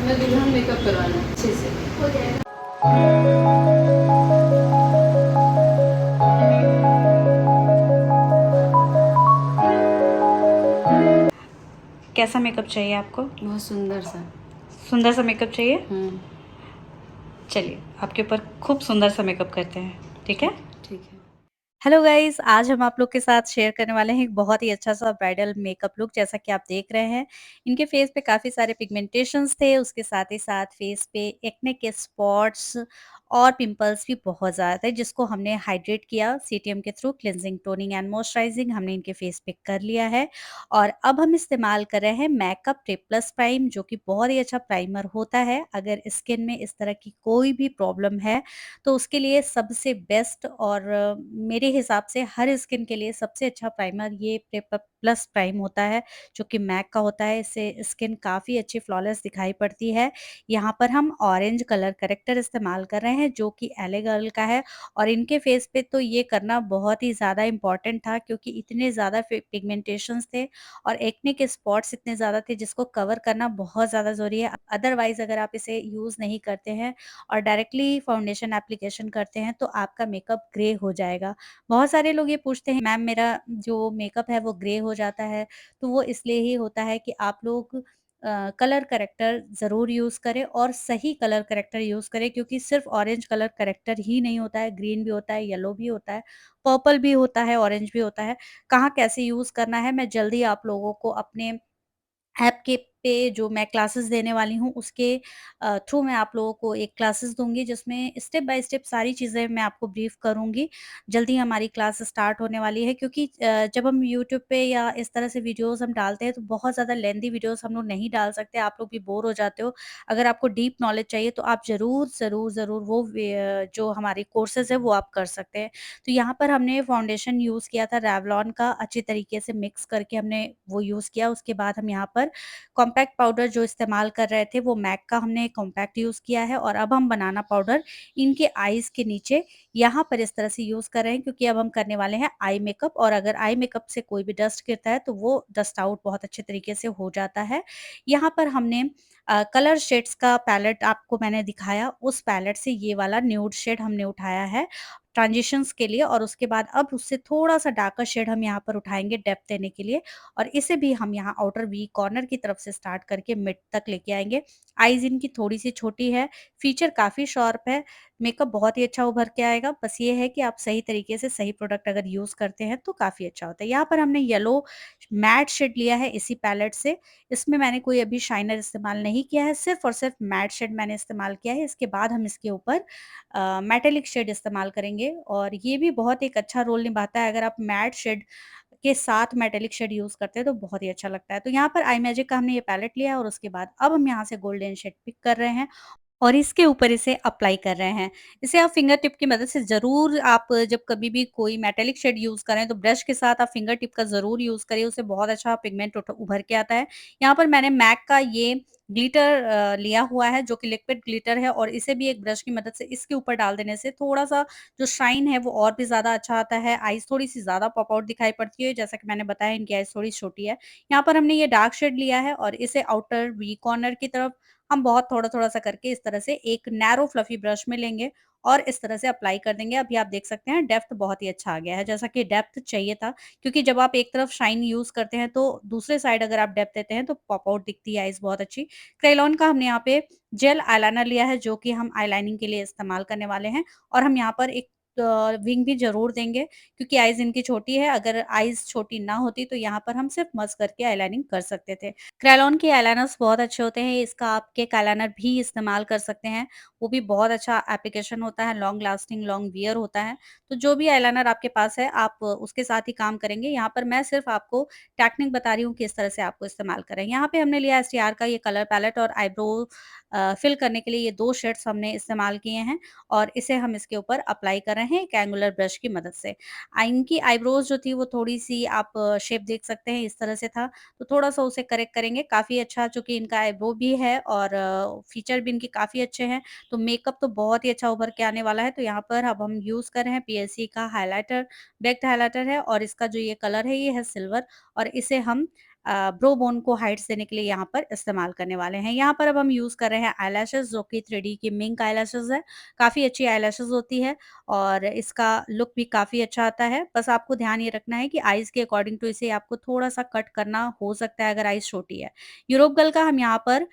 हमें दुल्हन मेकअप करवाना है अच्छे से। हो जाएगा। कैसा मेकअप चाहिए आपको? बहुत सुंदर सा। सुंदर सा मेकअप चाहिए? चलिए आपके ऊपर खूब सुंदर सा मेकअप करते हैं, ठीक है? ठीक है। हेलो गाइस, आज हम आप लोग के साथ शेयर करने वाले हैं एक बहुत ही अच्छा-सा ब्राइडल मेकअप लुक। जैसा कि आप देख रहे हैं, इनके फेस पे काफ़ी सारे पिगमेंटेशंस थे, उसके साथ ही साथ फेस पे एक्ने के स्पॉट्स और पिंपल्स भी बहुत ज़्यादा थे, जिसको हमने हाइड्रेट किया सीटीएम के through cleansing, toning and moisturising हमने इनके फेस पे कर लिया है। और अब हम इस्तेमाल कर रहे हैं मैकअप टे प्लस प्राइम, जो कि बहुत ही अच्छा प्राइमर होता है। अगर स्किन में इस तरह की कोई भी प्रॉब्लम है, तो उसके लिए सबसे बेस्ट और मेरे हिसाब से हर स्किन के लिए सबसे अच्छा प्राइमर ये प्रेप प्लस प्राइम होता है, जो कि मैक का होता है। इससे स्किन काफ़ी अच्छी फ्लॉलेस दिखाई पड़ती है। यहाँ पर हम ऑरेंज कलर करेक्टर इस्तेमाल कर रहे हैं, जो कि एले गर्ल का है। और इनके फेस पे तो ये करना बहुत ही ज़्यादा इम्पोर्टेंट था, क्योंकि इतने ज़्यादा पिगमेंटेशंस थे और एक्ने के स्पॉट्स इतने ज़्यादा थे, जिसको कवर करना बहुत ज़्यादा ज़रूरी है। अदरवाइज़ अगर आप इसे यूज़ नहीं करते हैं और डायरेक्टली फाउंडेशन एप्लीकेशन करते हैं, तो आपका मेकअप ग्रे हो जाएगा। बहुत सारे लोग ये पूछते हैं, मैम मेरा जो मेकअप है वो ग्रे हो जाता है, तो वो इसलिए ही होता है कि आप लोग कलर करेक्टर ज़रूर यूज़ करें और सही कलर करेक्टर यूज़ करें, क्योंकि सिर्फ़ ऑरेंज कलर करेक्टर ही नहीं होता है, ग्रीन भी होता है, येलो भी होता है, पर्पल भी होता है, ऑरेंज भी होता है। कहाँ कैसे यूज़ करना है, मैं जल्दी आप लोगों को अपने ऐप के पे जो मैं क्लासेस देने वाली हूँ, उसके थ्रू मैं आप लोगों को एक क्लासेस दूँगी, जिसमें स्टेप बाय स्टेप सारी चीज़ें मैं आपको ब्रीफ करूँगी। जल्दी हमारी क्लास स्टार्ट होने वाली है, क्योंकि जब हम यूट्यूब पे या इस तरह से वीडियोज़ हम डालते हैं, तो बहुत ज़्यादा लेंथी वीडियोज़ हम लोग नहीं डाल सकते, आप लोग भी बोर हो जाते हो। अगर आपको डीप नॉलेज चाहिए, तो आप ज़रूर, ज़रूर, ज़रूर वो जो हमारे कोर्सेज़ हैं वो आप कर सकते हैं। तो यहाँ पर हमने फाउंडेशन यूज़ किया था रेवलॉन का, अच्छी तरीके से मिक्स करके हमने वो यूज़ किया। उसके बाद हम यहाँ पर कॉम्पैक्ट पाउडर जो इस्तेमाल कर रहे थे, वो मैक का हमने कॉम्पैक्ट यूज़ किया है। और अब हम बनाना पाउडर इनके आईज़ के नीचे यहाँ पर इस तरह से यूज़ कर रहे हैं, क्योंकि अब हम करने वाले हैं आई मेकअप, और अगर आई मेकअप से कोई भी डस्ट गिरता है, तो वो डस्ट आउट बहुत अच्छे तरीके से हो जाता है। यहाँ पर हमने कलर शेड्स का पैलेट आपको मैंने दिखाया, उस पैलेट से ये वाला न्यूड शेड हमने उठाया है ट्रांजिशंस के लिए, और उसके बाद अब उससे थोड़ा-सा डार्कर शेड हम यहाँ पर उठाएँगे डेप्थ देने के लिए, और इसे भी हम यहाँ आउटर वी कॉर्नर की तरफ से स्टार्ट करके मिड तक लेके आएँगे। आईज़ इनकी थोड़ी-सी छोटी है, फीचर काफ़ी शार्प है, मेकअप बहुत ही अच्छा उभर के आएगा। बस ये है कि आप सही तरीके से सही प्रोडक्ट अगर यूज़ करते हैं, तो काफ़ी अच्छा होता है। यहाँ पर हमने येलो मैट शेड लिया है इसी पैलेट से। इसमें मैंने कोई अभी शाइनर इस्तेमाल नहीं किया है, सिर्फ़ और सिर्फ़ मैट शेड मैंने इस्तेमाल किया है। इसके बाद हम इसके ऊपर मेटालिक शेड इस्तेमाल करेंगे, और ये भी बहुत एक अच्छा रोल निभाता है। अगर आप मैट शेड के साथ मेटालिक शेड यूज़ करते हैं, तो बहुत ही अच्छा लगता है। तो यहाँ पर आई मैजिक का हमने ये पैलेट लिया है, और उसके बाद अब हम यहाँ से गोल्डन शेड पिक कर रहे हैं और इसके ऊपर इसे अप्लाई कर रहे हैं। इसे आप फिंगर टिप की मदद से ज़रूर, आप जब कभी भी कोई मेटालिक शेड यूज़ करें, तो ब्रश के साथ आप फिंगर टिप का ज़रूर यूज़ करिए, उससे बहुत अच्छा पिगमेंट उभर के आता है। यहाँ पर मैंने मैक का ये ग्लिटर लिया हुआ है, जो कि लिक्विड ग्लिटर है, और इसे भी एक ब्रश की मदद से इसके ऊपर डाल देने से थोड़ा-सा जो शाइन है वो और भी ज़्यादा अच्छा आता है। आईज़ थोड़ी-सी ज़्यादा पॉप आउट दिखाई पड़ती है, जैसा कि मैंने बताया इनकी आईज़ थोड़ी छोटी है। यहाँ पर हमने ये डार्क शेड लिया है, और इसे आउटर वी कॉर्नर की तरफ हम बहुत थोड़ा-थोड़ा सा करके इस तरह से एक नैरो फ्लफी ब्रश में लेंगे और इस तरह से अप्लाई कर देंगे। अभी आप देख सकते हैं डेप्थ बहुत ही अच्छा आ गया है, जैसा कि डेप्थ चाहिए था, क्योंकि जब आप एक तरफ शाइन यूज़ करते हैं, तो दूसरे साइड अगर आप डेप्थ देते हैं, तो पॉप आउट दिखती है आईज़ बहुत अच्छी। क्रेयॉन का हमने यहाँ पे जेल आईलाइनर लिया है, जो कि हम आईलाइनिंग के लिए इस्तेमाल करने वाले हैं, और हम यहाँ पर एक विंग भी ज़रूर देंगे, क्योंकि आईज़ इनकी छोटी है। अगर आईज़ छोटी ना होती, तो यहाँ पर हम सिर्फ मस करके आईलाइनिंग कर सकते थे। क्रेयॉन के आईलाइनर्स बहुत अच्छे होते हैं, इसका आप केक आईलाइनर भी इस्तेमाल कर सकते हैं, वो भी बहुत अच्छा एप्लीकेशन होता है, लॉन्ग लास्टिंग, लॉन्ग वियर होता है। तो जो भी आईलाइनर आपके पास है, आप उसके साथ ही काम करेंगे। यहाँ पर मैं सिर्फ आपको टेक्निक बता रही हूँ कि इस तरह से आपको इस्तेमाल करें। यहाँ पे हमने लिया एसटीआर का ये कलर पैलेट, और आईब्रो फिल करने के लिए ये 2 शेड्स हमने इस्तेमाल किए हैं, और इसे हम इसके ऊपर अप्लाई कर रहे हैं एक एंगुलर ब्रश की मदद से। इनकी आईब्रोज़ जो थी, वो थोड़ी-सी आप शेप देख सकते हैं, इस तरह से था, तो थोड़ा-सा उसे करेक्ट करेंगे। काफ़ी अच्छा, चूँकि इनका आईब्रो भी है और फीचर भी इनके काफ़ी अच्छे हैं, तो मेकअप तो बहुत ही अच्छा उभर के आने वाला है। तो यहाँ पर अब हम यूज़ कर रहे हैं पीएससी का हाइलाइटर, बेक्ड हाइलाइटर है, और इसका जो ये कलर है, ये है सिल्वर, और इसे हम ब्रो बोन को हाइट्स देने के लिए यहाँ पर इस्तेमाल करने वाले हैं। यहाँ पर अब हम यूज़ कर रहे हैं आईलैशेज़ जो कि 3D की मिंक आईलैशेज़ है। काफ़ी अच्छी आईलैशेज़ होती है और इसका लुक भी काफ़ी अच्छा आता है। बस आपको ध्यान ये रखना है कि आइज़ के अकॉर्डिंग टू इसे आपको थोड़ा-सा कट करना हो सकता है अगर आइज़ छोटी है। यूरोप गर्ल का हम यहाँ पर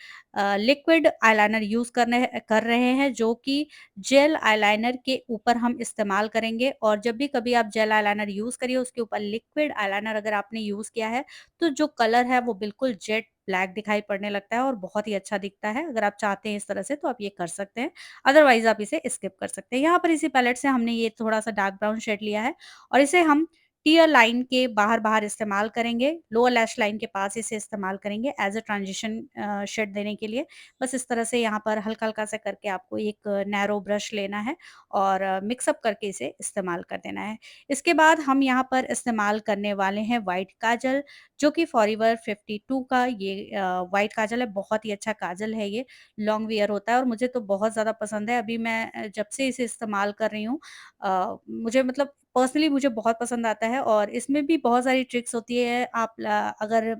लिक्विड आईलाइनर यूज़ कर रहे हैं जो कि जेल आईलाइनर के ऊपर हम इस्तेमाल करेंगे और जब भी कभी आप जेल आईलाइनर यूज़ करिए उसके ऊपर लिक्विड आईलाइनर अगर आपने यूज़ किया है, तो जो कलर है वो बिल्कुल जेट ब्लैक दिखाई पड़ने लगता है और बहुत ही अच्छा दिखता है। अगर आप चाहते हैं इस तरह से तो आप ये कर सकते हैं, अदरवाइज़ आप इसे स्किप कर सकते हैं। यहाँ पर इसी पैलेट से हमने ये थोड़ा-सा डार्क ब्राउन शेड लिया है और इसे हम टियर लाइन के बाहर-बाहर इस्तेमाल करेंगे, लोअर लैश लाइन के पास इसे इस्तेमाल करेंगे एज़ अ ट्रांजिशन शेड देने के लिए। बस इस तरह से यहाँ पर हल्का-हल्का सा करके आपको एक नैरो ब्रश लेना है और मिक्स अप करके इसे इस्तेमाल कर देना है। इसके बाद हम यहाँ पर इस्तेमाल करने वाले हैं व्हाइट काजल, जो कि फॉरएवर 52 का ये व्हाइट काजल है, बहुत ही अच्छा काजल है ये, लॉन्ग वियर होता है और मुझे तो बहुत ज़्यादा पसंद है। अभी मैं जब से इसे इस्तेमाल कर रही हूँ मुझे मतलब पर्सनली मुझे बहुत पसंद आता है और इसमें भी बहुत सारी ट्रिक्स होती है। आप अगर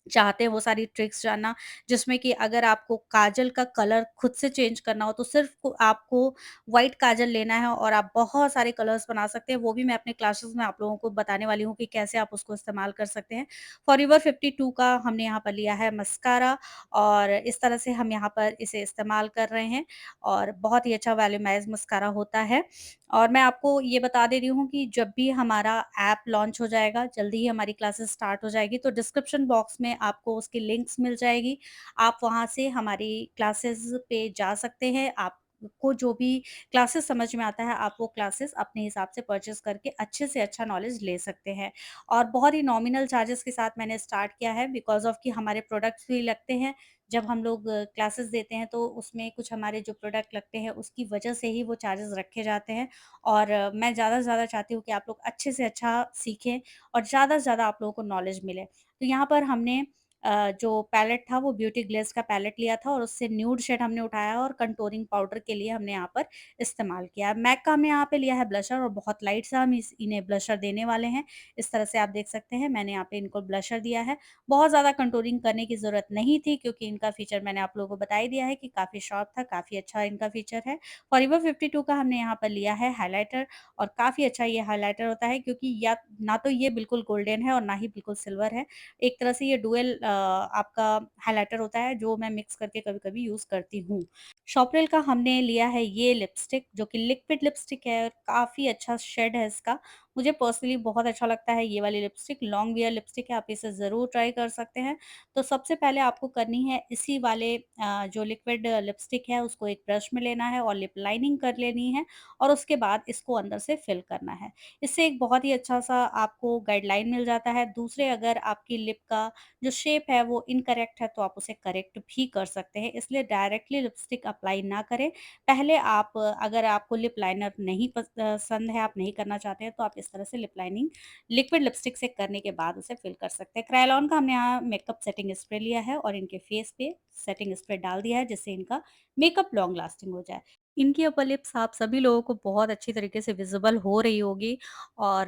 चाहते हैं वो सारी ट्रिक्स जानना, जिसमें कि अगर आपको काजल का कलर खुद से चेंज करना हो, तो सिर्फ़ को आपको व्हाइट काजल लेना है और आप बहुत सारे कलर्स बना सकते हैं। वो भी मैं अपने क्लासेस में आप लोगों को बताने वाली हूँ कि कैसे आप उसको इस्तेमाल कर सकते हैं। फॉरएवर 52 का हमने यहाँ पर लिया है मस्कारा और इस तरह से हम यहाँ पर इसे इस्तेमाल कर रहे हैं और बहुत ही अच्छा वॉल्यूमाइज़ मस्कारा होता है। और मैं आपको ये बता दे रही हूँ कि जब भी हमारा ऐप लॉन्च हो जाएगा, जल्दी ही हमारी क्लासेस स्टार्ट हो जाएगी, तो डिस्क्रिप्शन बॉक्स में आपको उसकी लिंक्स मिल जाएगी। आप वहाँ से हमारी क्लासेस पे जा सकते हैं। आपको जो भी क्लासेस समझ में आता है, आप वो क्लासेस अपने हिसाब से परचेज़ करके अच्छे से अच्छा नॉलेज ले सकते हैं। और बहुत ही नॉमिनल चार्जेज़ के साथ मैंने स्टार्ट किया है बिकॉज़ ऑफ कि हमारे प्रोडक्ट्स भी लगते हैं। जब हम लोग क्लासेस देते हैं, तो उसमें कुछ हमारे जो प्रोडक्ट लगते हैं, उसकी वजह से ही वो चार्जेज़ रखे जाते हैं। और मैं ज़्यादा से ज़्यादा चाहती हूँ कि आप लोग अच्छे से अच्छा सीखें और ज़्यादा से ज़्यादा आप लोगों को नॉलेज मिले। तो यहाँ पर हमने जो पैलेट था वो ब्यूटी ग्लेज़ का पैलेट लिया था और उससे न्यूड शेड हमने उठाया और कंटूरिंग पाउडर के लिए हमने यहाँ पर इस्तेमाल किया है। मैक का हमने यहाँ पे लिया है ब्लशर और बहुत लाइट सा हम इस इन्हें ब्लशर देने वाले हैं। इस तरह से आप देख सकते हैं मैंने यहाँ पे इनको ब्लशर दिया है। बहुत ज़्यादा कंटूरिंग करने की ज़रूरत नहीं थी क्योंकि इनका फीचर मैंने आप लोगों को बता ही दिया है कि काफ़ी शार्प था, काफ़ी अच्छा इनका फीचर है। फॉरएवर 52 का हमने यहाँ पर लिया है हाइलाइटर और काफ़ी अच्छा ये हाइलाइटर होता है क्योंकि या ना तो ये बिल्कुल गोल्डन है और ना ही बिल्कुल सिल्वर है। एक तरह से ये डुअल आपका हाइलाइटर होता है जो मैं मिक्स करके कभी-कभी यूज़ करती हूँ। शॉपरेल का हमने लिया है ये लिपस्टिक जो कि लिक्विड लिपस्टिक है और काफ़ी अच्छा शेड है इसका। मुझे पर्सनली बहुत अच्छा लगता है ये वाली लिपस्टिक, लॉन्ग वियर लिपस्टिक है, आप इसे ज़रूर ट्राई कर सकते हैं। तो सबसे पहले आपको करनी है इसी वाले जो लिक्विड लिपस्टिक है उसको एक ब्रश में लेना है और लिप लाइनिंग कर लेनी है और उसके बाद इसको अंदर से फिल करना है। इससे एक बहुत ही अच्छा-सा आपको गाइडलाइन मिल जाता है। दूसरे अगर आपकी लिप का जो शेप है वो इनकरेक्ट है तो आप उसे करेक्ट भी कर सकते हैं। इसलिए डायरेक्टली लिपस्टिक अप्लाई ना करें। पहले आप अगर आपको लिप लाइनर नहीं पसंद है, आप नहीं करना चाहते हैं तो आप इस तरह से लिप लाइनिंग लिक्विड लिपस्टिक से करने के बाद उसे फिल कर सकते हैं। क्रायोलॉन का हमने यहाँ मेकअप सेटिंग स्प्रे लिया है और इनके फेस पे सेटिंग स्प्रे डाल दिया है जिससे इनका मेकअप लॉन्ग लास्टिंग हो जाए। इनकी अपर लिप्स आप सभी लोगों को बहुत अच्छी तरीके से विज़िबल हो रही होगी और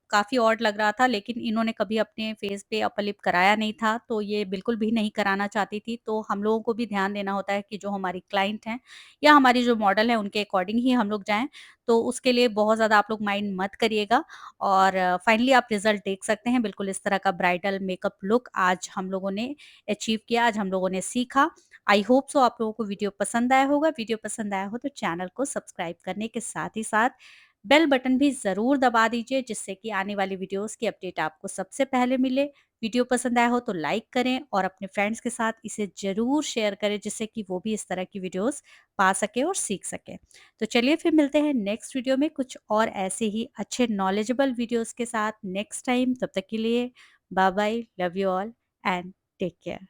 काफ़ी ऑड लग रहा था लेकिन इन्होंने कभी अपने फेस पे अपर लिप कराया नहीं था, तो ये बिल्कुल भी नहीं कराना चाहती थी। तो हम लोगों को भी ध्यान देना होता है कि जो हमारी क्लाइंट हैं या हमारी जो मॉडल है उनके अकॉर्डिंग ही हम लोग जाएँ। तो उसके लिए बहुत ज़्यादा आप लोग माइंड मत करिएगा और फाइनली आप रिज़ल्ट देख सकते हैं। बिल्कुल इस तरह का ब्राइडल मेकअप लुक आज हम लोगों ने अचीव किया, आज हम लोगों ने सीखा। आई होप सो आप लोगों को वीडियो पसंद आया होगा। वीडियो पसंद आया हो तो चैनल को सब्सक्राइब करने के साथ ही साथ बेल बटन भी ज़रूर दबा दीजिए जिससे कि आने वाली वीडियोस की अपडेट आपको सबसे पहले मिले। वीडियो पसंद आया हो तो लाइक करें और अपने फ्रेंड्स के साथ इसे ज़रूर शेयर करें जिससे कि वो भी इस तरह की वीडियोस पा सके और सीख सके। तो चलिए फिर मिलते हैं नेक्स्ट वीडियो में कुछ और ऐसे ही अच्छे नॉलेजेबल वीडियोस के साथ नेक्स्ट टाइम। तब तक के लिए bye bye, love you all and take care.